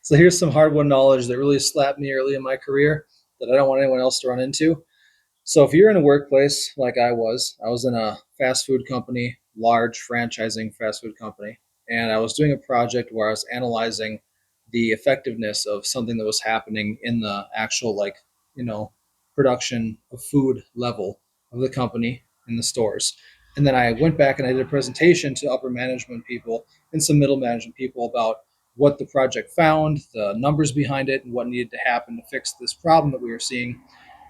So here's some hard won knowledge that really slapped me early in my career that I don't want anyone else to run into. So if you're in a workplace like I was in a fast food company, large franchising fast food company, and I was doing a project where I was analyzing the effectiveness of something that was happening in the actual you know, production of food level of the company in the stores. And then I went back and I did a presentation to upper management people and some middle management people about what the project found, the numbers behind it, and what needed to happen to fix this problem that we were seeing.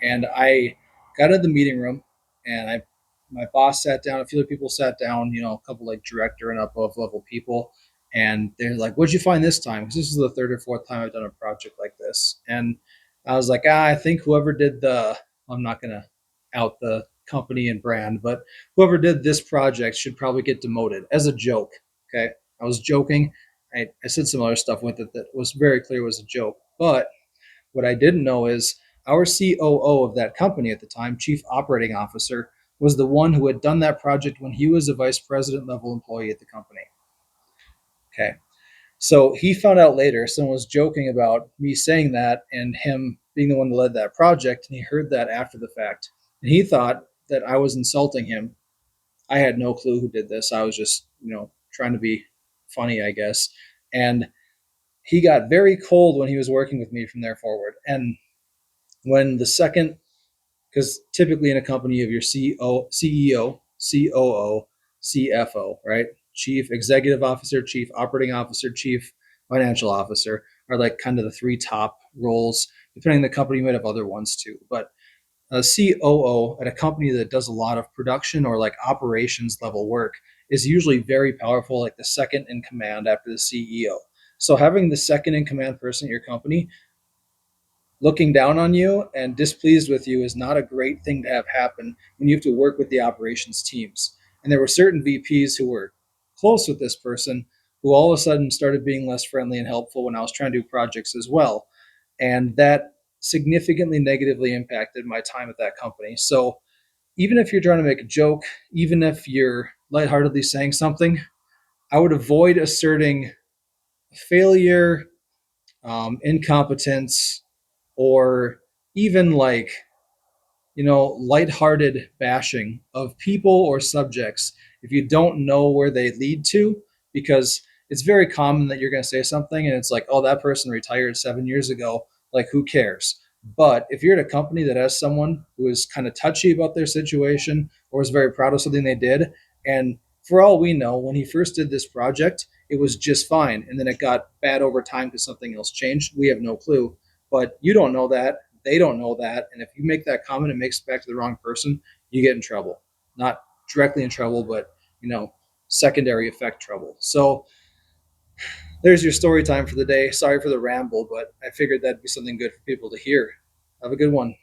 And I got in the meeting room, and my boss sat down, a few other people sat down, you know, a couple like director and above level people, and they're like, "What'd you find this time?" Because this is the third or fourth time I've done a project like this, and I was like, I think whoever did the, I'm not gonna out the company and brand, but whoever did this project should probably get demoted as a joke. Okay, I was joking. I said some other stuff with it that was very clear was a joke, but what I didn't know is our COO of that company at the time, Chief Operating Officer, was the one who had done that project when he was a vice president level employee at the company. Okay. So he found out later, someone was joking about me saying that and him being the one that led that project. And he heard that after the fact. And he thought that I was insulting him. I had no clue who did this. I was just, you know, trying to be funny, I guess. And he got very cold when he was working with me from there forward. And when the second, because typically in a company you have your CEO, COO, CFO, right? Chief Executive Officer, Chief Operating Officer, Chief Financial Officer are like kind of the three top roles. Depending on the company, you might have other ones too. But a COO at a company that does a lot of production or like operations level work is usually very powerful, like the second in command after the CEO. So having the second in command person at your company looking down on you and displeased with you is not a great thing to have happen when you have to work with the operations teams. And there were certain VPs who were close with this person who all of a sudden started being less friendly and helpful when I was trying to do projects as well. And that significantly negatively impacted my time at that company. So even if you're trying to make a joke, even if you're lightheartedly saying something, I would avoid asserting failure, incompetence, or even like, you know, lighthearted bashing of people or subjects if you don't know where they lead to, because it's very common that you're going to say something and it's like, oh, that person retired 7 years ago. Like, who cares? But if you're at a company that has someone who is kind of touchy about their situation or is very proud of something they did, and for all we know, when he first did this project, it was just fine. And then it got bad over time because something else changed. We have no clue. But you don't know that, they don't know that, and if you make that comment and makes it back to the wrong person, you get in trouble. Not directly in trouble, but you know, secondary effect trouble. So there's your story time for the day. Sorry for the ramble, but I figured that'd be something good for people to hear. Have a good one.